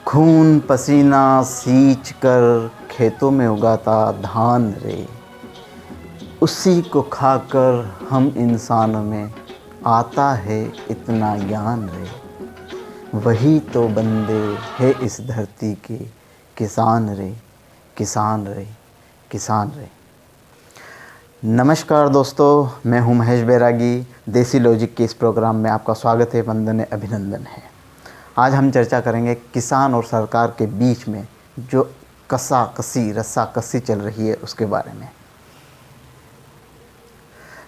खून पसीना सींच कर खेतों में उगाता धान रे, उसी को खाकर हम इंसानों में आता है इतना ज्ञान रे। वही तो बंदे है इस धरती के किसान रे, किसान रे, किसान रे। नमस्कार दोस्तों, मैं हूं महेश बैरागी। देसी लॉजिक के इस प्रोग्राम में आपका स्वागत है, वंदन है, अभिनंदन है। आज हम चर्चा करेंगे किसान और सरकार के बीच में जो रस्साकसी चल रही है उसके बारे में।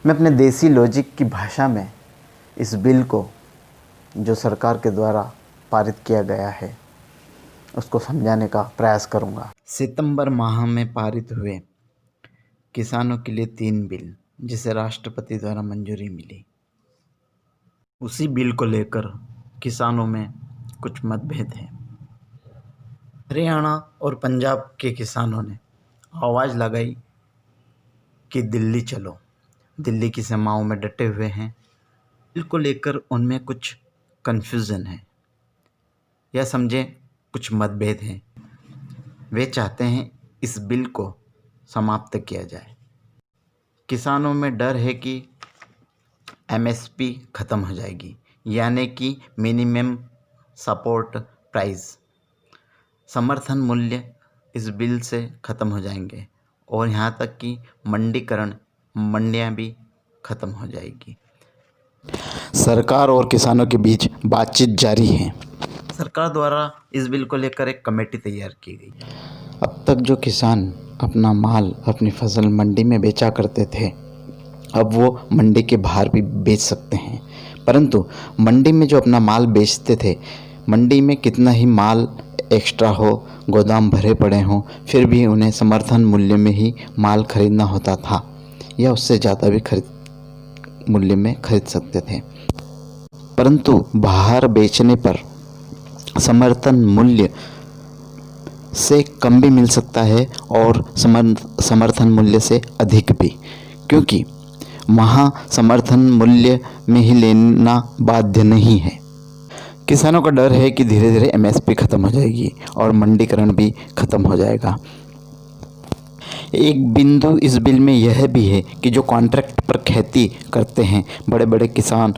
मैं अपने देसी लॉजिक की भाषा में इस बिल को जो सरकार के द्वारा पारित किया गया है उसको समझाने का प्रयास करूंगा। सितंबर माह में पारित हुए किसानों के लिए 3 बिल जिसे राष्ट्रपति द्वारा मंजूरी मिली, उसी बिल को लेकर किसानों में कुछ मतभेद हैं। हरियाणा और पंजाब के किसानों ने आवाज़ लगाई कि दिल्ली चलो, दिल्ली की सीमाओं में डटे हुए हैं। बिल को लेकर उनमें कुछ कन्फ्यूज़न है, या समझें कुछ मतभेद हैं। वे चाहते हैं इस बिल को समाप्त किया जाए। किसानों में डर है कि एमएसपी ख़त्म हो जाएगी, यानी कि मिनिमम सपोर्ट प्राइस, समर्थन मूल्य इस बिल से ख़त्म हो जाएंगे और यहाँ तक कि मंडीकरण, मंडियाँ भी ख़त्म हो जाएगी। सरकार और किसानों के बीच बातचीत जारी है। सरकार द्वारा इस बिल को लेकर एक कमेटी तैयार की गई। अब तक जो किसान अपना माल, अपनी फसल मंडी में बेचा करते थे, अब वो मंडी के बाहर भी बेच सकते हैं। परंतु मंडी में जो अपना माल बेचते थे, मंडी में कितना ही माल एक्स्ट्रा हो, गोदाम भरे पड़े हों, फिर भी उन्हें समर्थन मूल्य में ही माल खरीदना होता था, या उससे ज़्यादा भी मूल्य में खरीद सकते थे। परंतु बाहर बेचने पर समर्थन मूल्य से कम भी मिल सकता है और समर्थन मूल्य से अधिक भी, क्योंकि वहाँ समर्थन मूल्य में ही लेना बाध्य नहीं है। किसानों का डर है कि धीरे धीरे एमएसपी ख़त्म हो जाएगी और मंडीकरण भी ख़त्म हो जाएगा। एक बिंदु इस बिल में यह भी है कि जो कॉन्ट्रैक्ट पर खेती करते हैं, बड़े बड़े किसान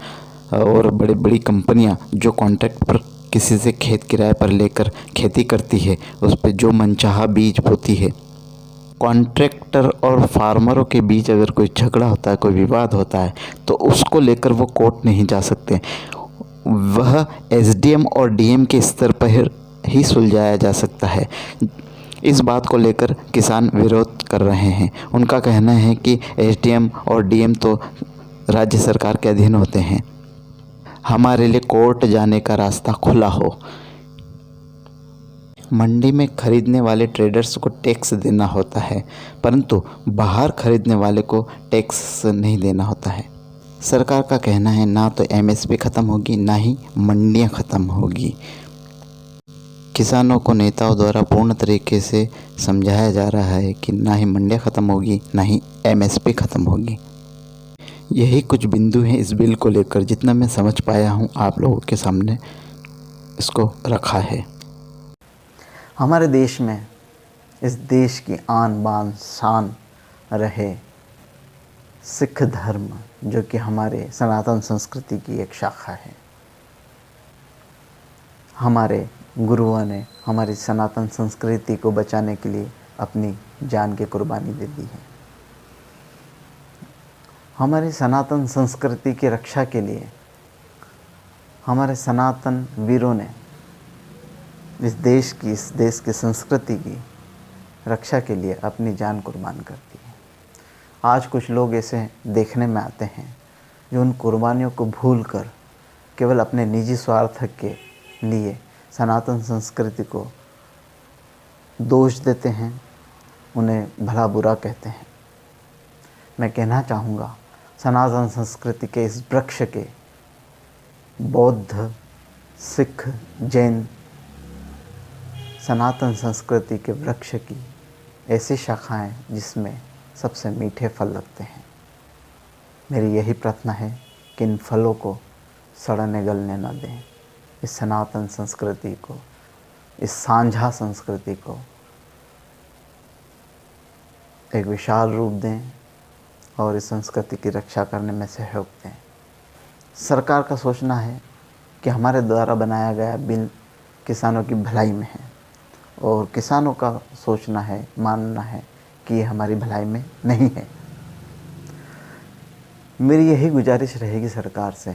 और बड़ी बड़ी कंपनियां जो कॉन्ट्रैक्ट पर किसी से खेत किराए पर लेकर खेती करती है, उस पर जो मनचाहा बीज बोती है, कॉन्ट्रैक्टर और फार्मरों के बीच अगर कोई झगड़ा होता है, कोई विवाद होता है, तो उसको लेकर वो कोर्ट नहीं जा सकते। वह एसडीएम और डीएम के स्तर पर ही सुलझाया जा सकता है। इस बात को लेकर किसान विरोध कर रहे हैं। उनका कहना है कि एसडीएम और डीएम तो राज्य सरकार के अधीन होते हैं, हमारे लिए कोर्ट जाने का रास्ता खुला हो। मंडी में खरीदने वाले ट्रेडर्स को टैक्स देना होता है, परंतु बाहर खरीदने वाले को टैक्स नहीं देना होता है। सरकार का कहना है ना तो एमएसपी ख़त्म होगी, ना ही मंडियाँ ख़त्म होगी। किसानों को नेताओं द्वारा पूर्ण तरीके से समझाया जा रहा है कि ना ही मंडियाँ ख़त्म होगी, ना ही एमएसपी ख़त्म होगी। यही कुछ बिंदु हैं इस बिल को लेकर, जितना मैं समझ पाया हूँ आप लोगों के सामने इसको रखा है। हमारे देश में, इस देश की आन बान शान रहे सिख धर्म, जो कि हमारे सनातन संस्कृति की एक शाखा है। हमारे गुरुओं ने हमारी सनातन संस्कृति को बचाने के लिए अपनी जान की कुर्बानी दे दी है। हमारी सनातन संस्कृति की रक्षा के लिए हमारे सनातन वीरों ने इस देश की संस्कृति की रक्षा के लिए अपनी जान कुर्बान कर दी है। आज कुछ लोग ऐसे देखने में आते हैं जो उन कुर्बानियों को भूलकर केवल अपने निजी स्वार्थ के लिए सनातन संस्कृति को दोष देते हैं, उन्हें भला बुरा कहते हैं। मैं कहना चाहूँगा, सनातन संस्कृति के इस वृक्ष के बौद्ध, सिख, जैन सनातन संस्कृति के वृक्ष की ऐसी शाखाएं जिसमें सबसे मीठे फल लगते हैं। मेरी यही प्रार्थना है कि इन फलों को सड़ने गलने न दें, इस सनातन संस्कृति को, इस साझा संस्कृति को एक विशाल रूप दें और इस संस्कृति की रक्षा करने में सहयोग दें। सरकार का सोचना है कि हमारे द्वारा बनाया गया बिल किसानों की भलाई में है, और किसानों का सोचना है, मानना है कि ये हमारी भलाई में नहीं है। मेरी यही गुजारिश रहेगी सरकार से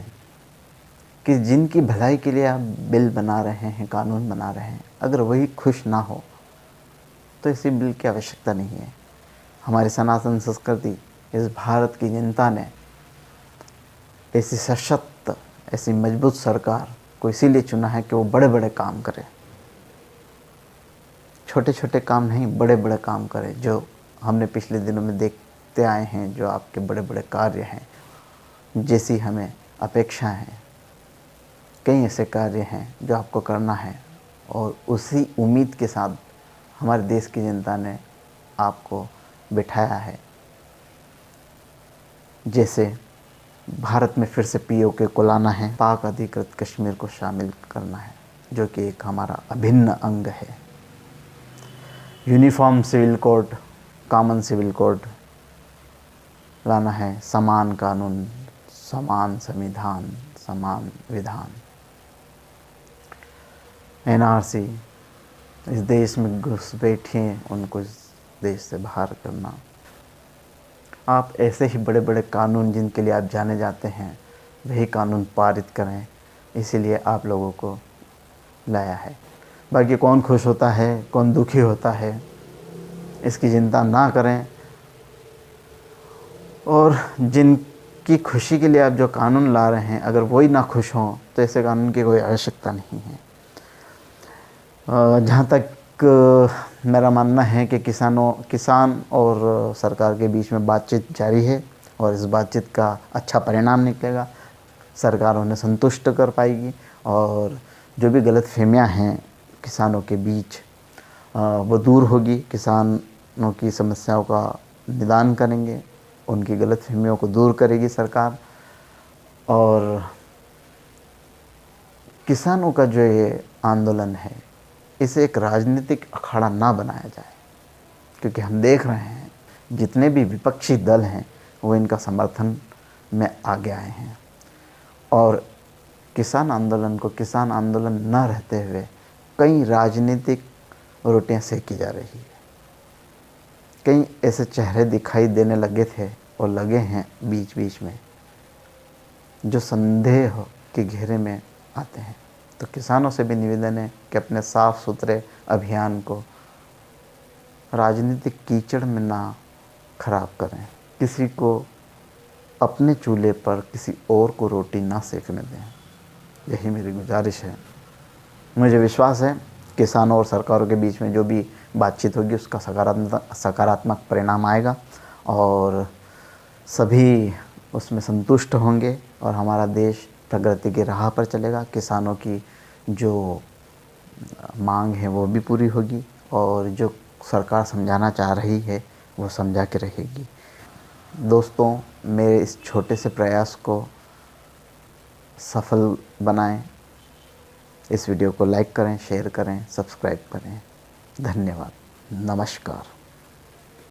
कि जिनकी भलाई के लिए आप बिल बना रहे हैं, कानून बना रहे हैं, अगर वही खुश ना हो तो इसी बिल की आवश्यकता नहीं है। हमारी सनातन संस्कृति, इस भारत की जनता ने ऐसी सशक्त, ऐसी मजबूत सरकार को इसीलिए चुना है कि वो बड़े बड़े काम करे, छोटे छोटे काम नहीं, बड़े बड़े काम करे। जो हमने पिछले दिनों में देखते आए हैं, जो आपके बड़े बड़े कार्य हैं, जैसी हमें अपेक्षा है, कई ऐसे कार्य हैं जो आपको करना है, और उसी उम्मीद के साथ हमारे देश की जनता ने आपको बिठाया है। जैसे भारत में फिर से पीओके को लाना है, पाक अधिकृत कश्मीर को शामिल करना है, जो कि एक हमारा अभिन्न अंग है। Uniform civil code, common civil code लाना है, समान कानून, समान संविधान, समान विधान। एनआरसी, इस देश में घुसपैठिए उनको इस देश से बाहर करना। आप ऐसे ही बड़े बड़े कानून जिनके लिए आप जाने जाते हैं, वही कानून पारित करें, इसीलिए आप लोगों को लाया है। बाकी कौन खुश होता है, कौन दुखी होता है, इसकी चिंता ना करें, और जिनकी खुशी के लिए आप जो कानून ला रहे हैं, अगर वही ना खुश हों तो ऐसे कानून की कोई आवश्यकता नहीं है। जहाँ तक मेरा मानना है कि किसान और सरकार के बीच में बातचीत जारी है, और इस बातचीत का अच्छा परिणाम निकलेगा। सरकार उन्हें संतुष्ट कर पाएगी, और जो भी गलतफहमियां हैं किसानों के बीच वो दूर होगी। किसानों की समस्याओं का निदान करेंगे, उनकी गलतफहमियों को दूर करेगी सरकार। और किसानों का जो ये आंदोलन है, इसे एक राजनीतिक अखाड़ा ना बनाया जाए, क्योंकि हम देख रहे हैं जितने भी विपक्षी दल हैं वो इनका समर्थन में आगे आए हैं, और किसान आंदोलन को किसान आंदोलन न रहते हुए कई राजनीतिक रोटियां सेकी जा रही है। कई ऐसे चेहरे दिखाई देने लगे थे और लगे हैं बीच बीच में, जो संदेह के घेरे में आते हैं। तो किसानों से भी निवेदन है कि अपने साफ सुथरे अभियान को राजनीतिक कीचड़ में ना खराब करें, किसी को अपने चूल्हे पर किसी और को रोटी ना सेकने दें। यही मेरी गुजारिश है। मुझे विश्वास है किसानों और सरकारों के बीच में जो भी बातचीत होगी उसका सकारात्मक परिणाम आएगा, और सभी उसमें संतुष्ट होंगे, और हमारा देश प्रगति की राह पर चलेगा। किसानों की जो मांग है वो भी पूरी होगी, और जो सरकार समझाना चाह रही है वो समझा के रहेगी। दोस्तों, मेरे इस छोटे से प्रयास को सफल बनाएं। इस वीडियो को लाइक करें, शेयर करें, सब्सक्राइब करें। धन्यवाद। नमस्कार।